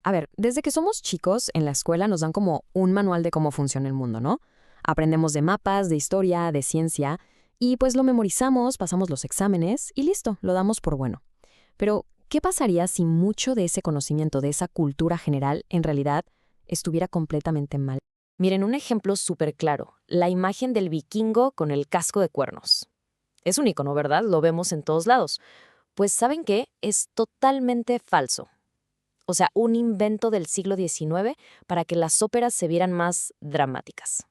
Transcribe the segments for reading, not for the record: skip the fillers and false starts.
A ver, desde que somos chicos, en la escuela nos dan como un manual de cómo funciona el mundo, ¿no? Aprendemos de mapas, de historia, de ciencia, y pues lo memorizamos, pasamos los exámenes y listo, lo damos por bueno. Pero, ¿qué pasaría si mucho de ese conocimiento, de esa cultura general, en realidad estuviera completamente mal? Miren, un ejemplo súper claro, la imagen del vikingo con el casco de cuernos. Es un icono, ¿verdad? Lo vemos en todos lados. Pues ¿saben qué? Es totalmente falso. O sea, un invento del siglo XIX para que las óperas se vieran más dramáticas.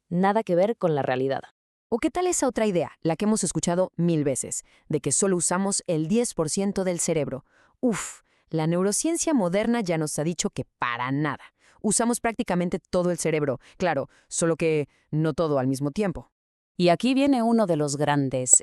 Nada que ver con la realidad. ¿O qué tal esa otra idea, la que hemos escuchado 1000 veces, de que solo usamos el 10% del cerebro? Uf, la neurociencia moderna ya nos ha dicho que para nada. Usamos prácticamente todo el cerebro, claro, solo que no todo al mismo tiempo. Y aquí viene uno de los grandes,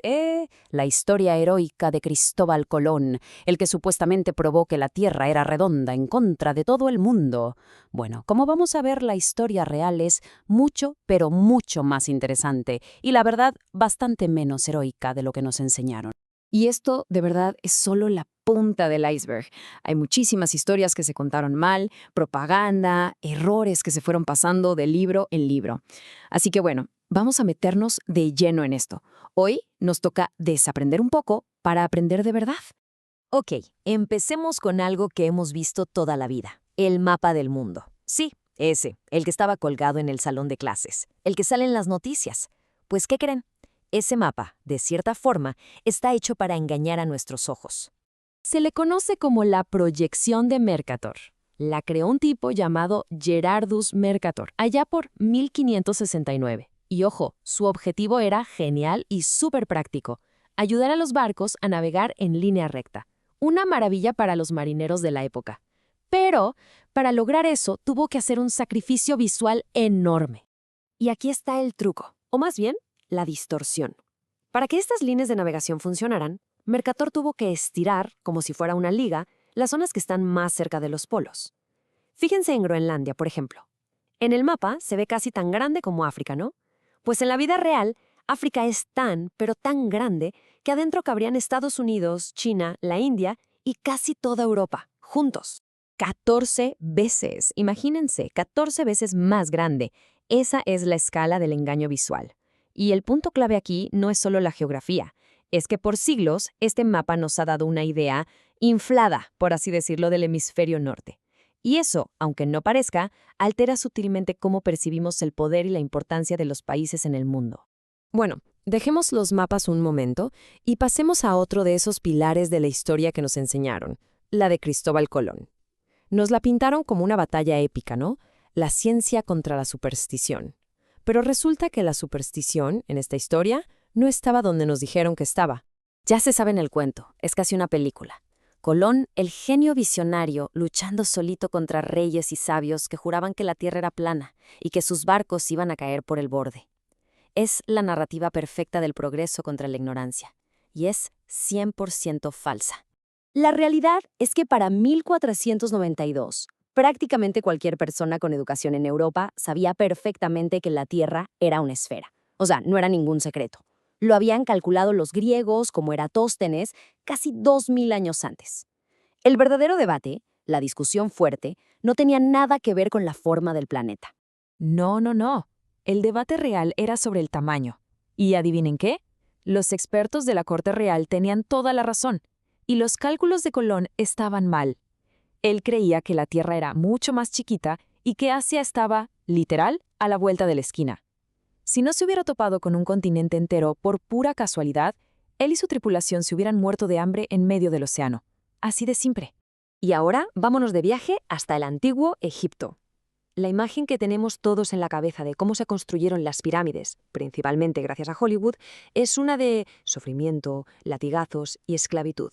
la historia heroica de Cristóbal Colón, el que supuestamente probó que la Tierra era redonda en contra de todo el mundo. Bueno, como vamos a ver, la historia real es mucho, pero mucho más interesante y la verdad bastante menos heroica de lo que nos enseñaron. Y esto, de verdad, es solo la punta del iceberg. Hay muchísimas historias que se contaron mal, propaganda, errores que se fueron pasando de libro en libro. Así que bueno, vamos a meternos de lleno en esto. Hoy nos toca desaprender un poco para aprender de verdad. Ok, empecemos con algo que hemos visto toda la vida, el mapa del mundo. Sí, ese, el que estaba colgado en el salón de clases, el que sale en las noticias. Pues, ¿qué creen? Ese mapa, de cierta forma, está hecho para engañar a nuestros ojos. Se le conoce como la proyección de Mercator. La creó un tipo llamado Gerardus Mercator, allá por 1569. Y ojo, su objetivo era genial y súper práctico, ayudar a los barcos a navegar en línea recta. Una maravilla para los marineros de la época. Pero, para lograr eso, tuvo que hacer un sacrificio visual enorme. Y aquí está el truco, o más bien, la distorsión. Para que estas líneas de navegación funcionaran, Mercator tuvo que estirar, como si fuera una liga, las zonas que están más cerca de los polos. Fíjense en Groenlandia, por ejemplo. En el mapa se ve casi tan grande como África, ¿no? Pues en la vida real, África es tan, pero tan grande, que adentro cabrían Estados Unidos, China, la India y casi toda Europa, juntos. 14 veces, imagínense, 14 veces más grande. Esa es la escala del engaño visual. Y el punto clave aquí no es solo la geografía, es que por siglos este mapa nos ha dado una idea inflada, por así decirlo, del hemisferio norte. Y eso, aunque no parezca, altera sutilmente cómo percibimos el poder y la importancia de los países en el mundo. Bueno, dejemos los mapas un momento y pasemos a otro de esos pilares de la historia que nos enseñaron, la de Cristóbal Colón. Nos la pintaron como una batalla épica, ¿no? La ciencia contra la superstición. Pero resulta que la superstición, en esta historia, no estaba donde nos dijeron que estaba. Ya se sabe en el cuento, es casi una película. Colón, el genio visionario, luchando solito contra reyes y sabios que juraban que la tierra era plana y que sus barcos iban a caer por el borde. Es la narrativa perfecta del progreso contra la ignorancia, y es 100% falsa. La realidad es que para 1492, prácticamente cualquier persona con educación en Europa sabía perfectamente que la Tierra era una esfera. O sea, no era ningún secreto. Lo habían calculado los griegos, como Eratóstenes, casi 2000 años antes. El verdadero debate, la discusión fuerte, no tenía nada que ver con la forma del planeta. No, no, no. El debate real era sobre el tamaño. ¿Y adivinen qué? Los expertos de la corte real tenían toda la razón, y los cálculos de Colón estaban mal. Él creía que la Tierra era mucho más chiquita y que Asia estaba, literal, a la vuelta de la esquina. Si no se hubiera topado con un continente entero por pura casualidad, él y su tripulación se hubieran muerto de hambre en medio del océano. Así de simple. Y ahora vámonos de viaje hasta el antiguo Egipto. La imagen que tenemos todos en la cabeza de cómo se construyeron las pirámides, principalmente gracias a Hollywood, es una de sufrimiento, latigazos y esclavitud.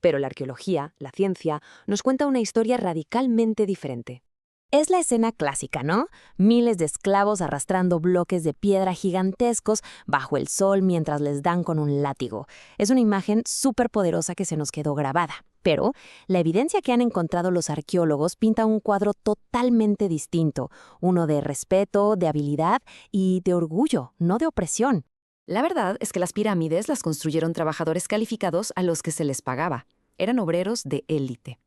Pero la arqueología, la ciencia, nos cuenta una historia radicalmente diferente. Es la escena clásica, ¿no? Miles de esclavos arrastrando bloques de piedra gigantescos bajo el sol mientras les dan con un látigo. Es una imagen súper poderosa que se nos quedó grabada. Pero la evidencia que han encontrado los arqueólogos pinta un cuadro totalmente distinto, uno de respeto, de habilidad y de orgullo, no de opresión. La verdad es que las pirámides las construyeron trabajadores calificados a los que se les pagaba. Eran obreros de élite.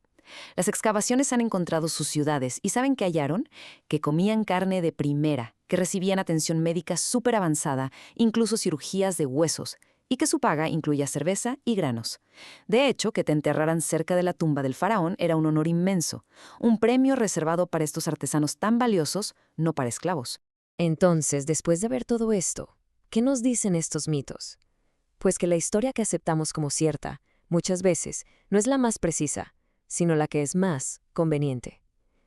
Las excavaciones han encontrado sus ciudades y ¿saben qué hallaron? Que comían carne de primera, que recibían atención médica súper avanzada, incluso cirugías de huesos, y que su paga incluía cerveza y granos. De hecho, que te enterraran cerca de la tumba del faraón era un honor inmenso, un premio reservado para estos artesanos tan valiosos, no para esclavos. Entonces, después de ver todo esto, ¿qué nos dicen estos mitos? Pues que la historia que aceptamos como cierta, muchas veces, no es la más precisa, sino la que es más conveniente,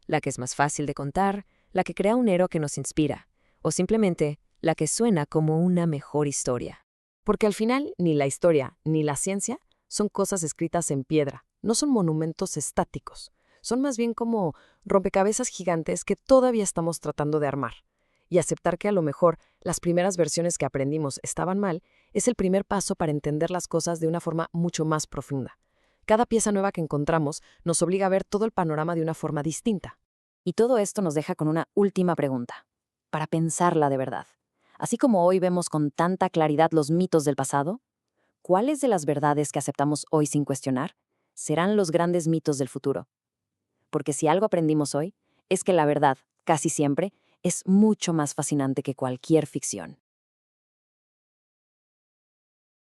la que es más fácil de contar, la que crea un héroe que nos inspira, o simplemente la que suena como una mejor historia. Porque al final, ni la historia ni la ciencia son cosas escritas en piedra, no son monumentos estáticos, son más bien como rompecabezas gigantes que todavía estamos tratando de armar. Y aceptar que a lo mejor las primeras versiones que aprendimos estaban mal es el primer paso para entender las cosas de una forma mucho más profunda. Cada pieza nueva que encontramos nos obliga a ver todo el panorama de una forma distinta. Y todo esto nos deja con una última pregunta, para pensarla de verdad. Así como hoy vemos con tanta claridad los mitos del pasado, ¿cuáles de las verdades que aceptamos hoy sin cuestionar serán los grandes mitos del futuro? Porque si algo aprendimos hoy, es que la verdad, casi siempre, es mucho más fascinante que cualquier ficción.